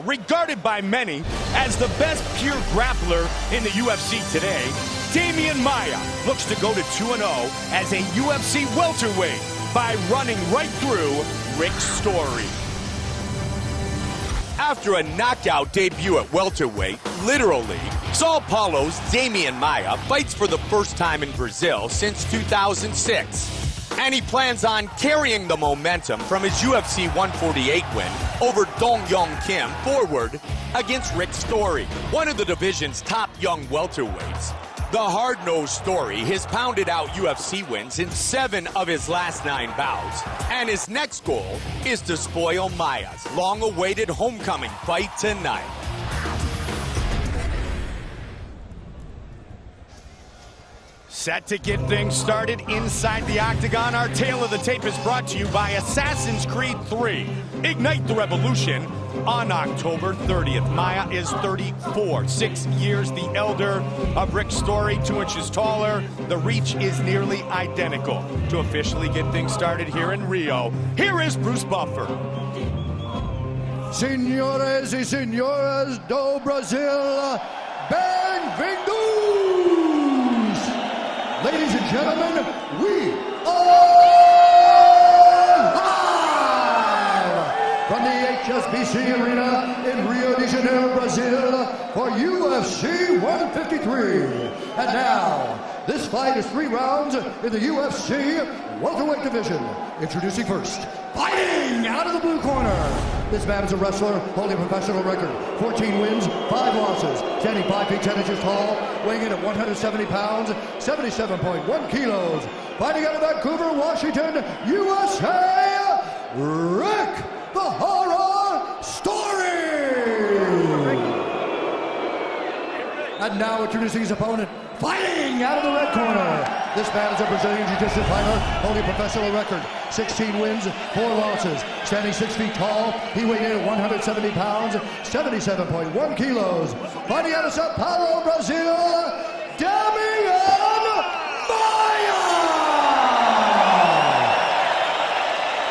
Regarded by many as the best pure grappler in the UFC today, Demian Maia looks to go to 2-0 as a UFC welterweight by running right through Rick Story. After a knockout debut at welterweight, literally, Sao Paulo's Demian Maia fights for the first time in Brazil since 2006. And he plans on carrying the momentum from his UFC 148 win over Dong Yong Kim forward against Rick Story, one of the division's top young welterweights. The hard-nosed Story has pounded out UFC wins in 7 of his last 9 bouts, and his next goal is to spoil Maia's long-awaited homecoming fight tonight. Set to get things started inside the octagon. Our tale of the tape is brought to you by Assassin's Creed 3. Ignite the revolution on October 30th. Maia is 34, 6 years the elder of Rick Story, 2 inches taller. The reach is nearly identical. To officially get things started here in Rio, here is Bruce Buffer. Senhores e senhoras do Brasil, bem-vindos! Ladies and gentlemen, we are live from the HSBC Arena in Rio de Janeiro, Brazil for UFC 153. And now, this fight is 3 rounds in the UFC welterweight division. Introducing first, fighting out of the blue corner. This man is a wrestler holding a professional record. 14 wins, 5 losses. Standing 5 feet 10 inches tall, weighing in at 170 pounds, 77.1 kilos. Fighting out of Vancouver, Washington, USA, Rick the Horror Story. And now introducing his opponent, fighting out of the red corner. This man is a Brazilian Jiu-Jitsu fighter holding a professional record. 16 wins, 4 losses. Standing 6 feet tall, he weighed in at 170 pounds, 77.1 kilos. Fighting out of Sao Paulo, Brazil, Demian Maia!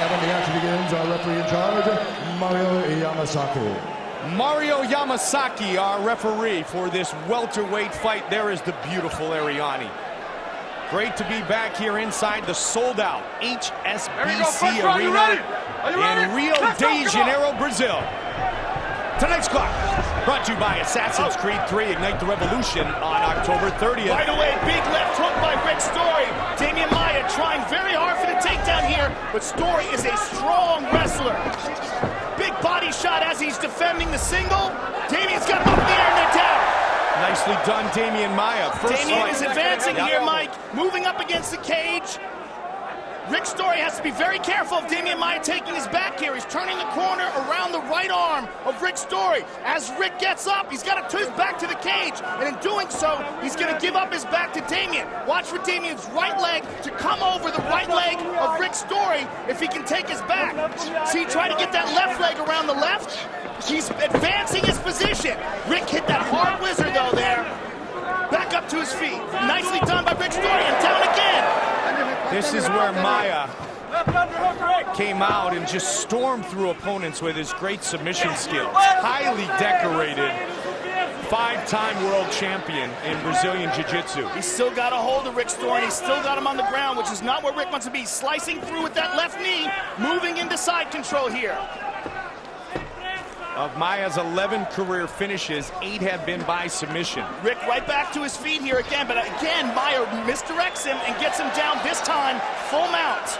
And when the action begins, our referee in charge, Mario Yamasaki. Mario Yamasaki, our referee for this welterweight fight. There is the beautiful Ariani. Great to be back here inside the sold-out HSBC Arena in Rio de Janeiro, Brazil. Tonight's clock brought to you by Assassin's Creed 3. Ignite the revolution on October 30th. Right away, big left hook by Rick Story. Demian Maia trying very hard for the takedown here, but Story is a strong wrestler. Big body shot as he's defending the single. Demian's got him up in the air and they're down. Nicely done, Demian Maia. Demian is advancing here, Mike. Moving up against the cage. Rick Story has to be very careful of Demian Maia taking his back here. He's turning the corner around the right arm of Rick Story. As Rick gets up, he's got to turn his back to the cage. And in doing so, he's going to give up his back to Demian. Watch for Demian's right leg to come over the right leg of Rick Story if he can take his back. See, try to get that left leg around the left. He's advancing his position. Rick hit that hard whizzer, though, there. Back up to his feet. Nicely done by Rick Story, and down again. This is where Maia came out and just stormed through opponents with his great submission skills. Highly decorated 5-time world champion in Brazilian Jiu-Jitsu. He's still got a hold of Rick Story, and he's still got him on the ground, which is not where Rick wants to be. Slicing through with that left knee, moving into side control here. Of Maia's 11 career finishes, 8 have been by submission. Rick right back to his feet here again, but again, Maia misdirects him and gets him down, this time full mount.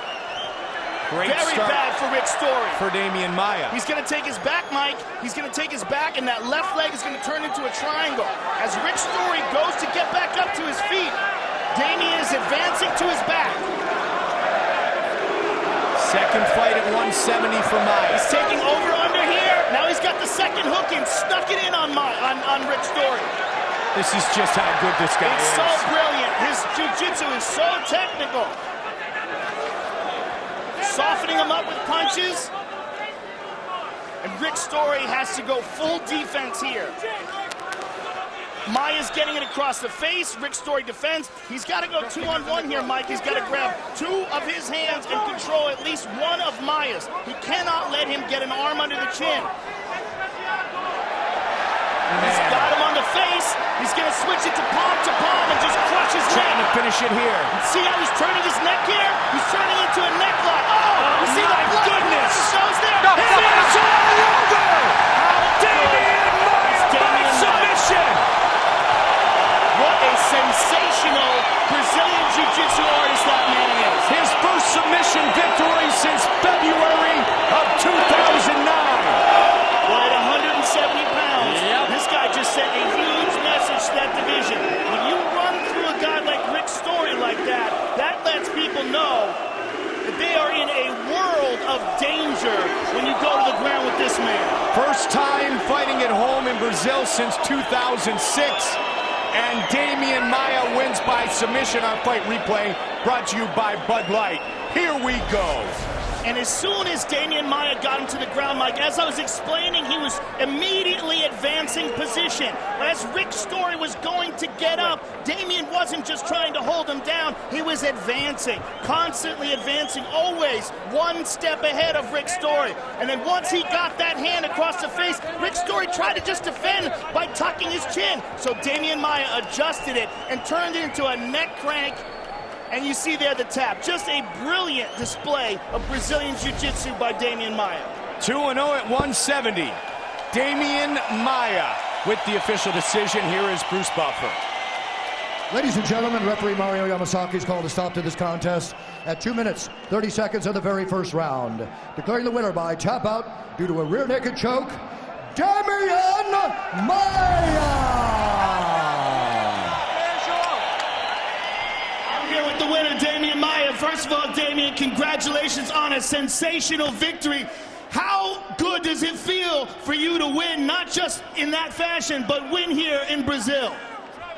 Great Very start bad for Rick Story. for Demian Maia. He's going to take his back, Mike. He's going to take his back, and that left leg is going to turn into a triangle. As Rick Story goes to get back up to his feet, Demian is advancing to his back. Second fight at 170 for Maia. He's taking over under here. Now he's got the second hook in, snuck it in on Rick Story. This is just how good this guy is. It's so brilliant. His jiu-jitsu is so technical. Softening him up with punches. And Rick Story has to go full defense here. Maia's getting it across the face. Rick Story defends. He's got to go 2-on-1 here, Mike. He's got to grab 2 of his hands and control at least 1 of Maia's. He cannot let him get an arm under the chin. face. He's going to switch it to palm and just crush his neck. Trying to finish it here. See how he's turning his neck here? He's turning into a neck lock. Oh, you see my the blood goodness. shows there. The It's fight's all over. Demian Maia by Demian Maia. submission. What a sensational Brazilian Jiu-Jitsu artist that man is. His first submission victory since February of 2009. Well, at 170 pounds, Yep. this guy just sent a huge message to that division. When you run through a guy like Rick Story like that, that lets people know that they are in a world of danger when you go to the ground with this man. First time fighting at home in Brazil since 2006. And Demian Maia wins by submission. Our fight replay brought to you by Bud Light. Here we go. And as soon as Demian Maia got him to the ground, Mike, as I was explaining, he was immediately advancing position. As Rick Story was going to get up, Demian wasn't just trying to hold him down, he was advancing, constantly advancing, always one step ahead of Rick Story. And then once he got that hand across the face, Rick Story tried to just defend by tucking his chin. So Demian Maia adjusted it and turned it into a neck crank. And you see there the tap. Just a brilliant display of Brazilian Jiu-Jitsu by Demian Maia. 2-0 at 170. Demian Maia with the official decision. Here is Bruce Buffer. Ladies and gentlemen, referee Mario Yamasaki's called a stop to this contest at 2 minutes, 30 seconds of the very first round. Declaring the winner by tap out due to a rear naked choke, Demian Maia! Here with the winner, Demian Maia. First of all, Demian, congratulations on a sensational victory. How good does it feel for you to win, not just in that fashion, but win here in Brazil?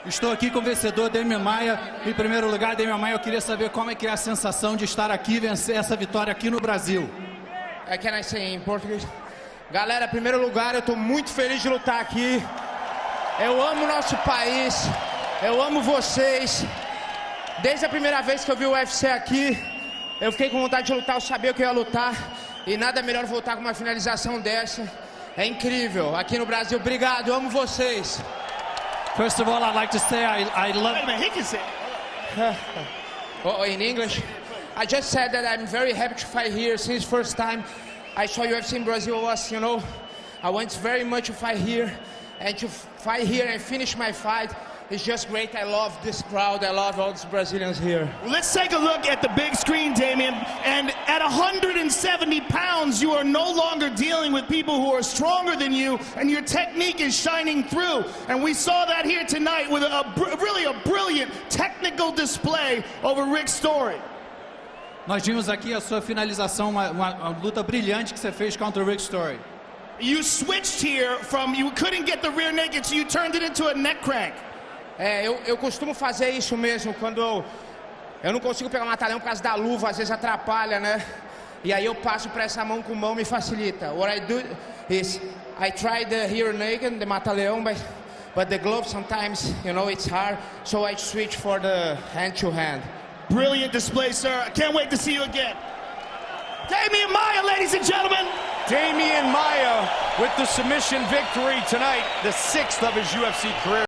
Estou aqui com o vencedor, Demian Maia. Em primeiro lugar, Demian Maia, eu queria saber como é que é a sensação de estar aqui e vencer essa vitória aqui no Brasil. Can I say em português? Galera, em primeiro lugar, eu estou muito feliz de lutar aqui. Eu amo o nosso país, eu amo vocês. Desde a primeira vez que eu vi o UFC aqui, eu fiquei com vontade de lutar, eu sabia que eu ia lutar. E nada melhor voltar com uma finalização dessa. É incrível. Aqui no Brasil, obrigado, eu amo vocês. First of all, I'd like to say I love... Wait a minute, he can say. In English, I just said that I'm very happy to fight here. Since first time I saw UFC in Brazil was, I want very much to fight here. And to fight here and finish my fight, it's just great. I love this crowd. I love all these Brazilians here. Well, let's take a look at the big screen, Demian. And at 170 pounds, you are no longer dealing with people who are stronger than you, and your technique is shining through. And we saw that here tonight with really a brilliant technical display over Rick Story. Nós vimos aqui a sua finalização, uma luta brilhante que você fez contra o Rick Story. You switched here from, you couldn't get the rear naked, so you turned it into a neck crank. Eu costumo fazer isso mesmo, quando eu não consigo pegar mata-leão por causa da luva, às vezes atrapalha, né? E aí eu passo para essa mão com mão, me facilita. What I do is, I try the rear naked, the mata-leão, but the glove sometimes, it's hard, so I switch for the hand-to-hand. Brilliant display, sir. I can't wait to see you again. Demian Maia, ladies and gentlemen. Demian Maia with the submission victory tonight, the 6th of his UFC career.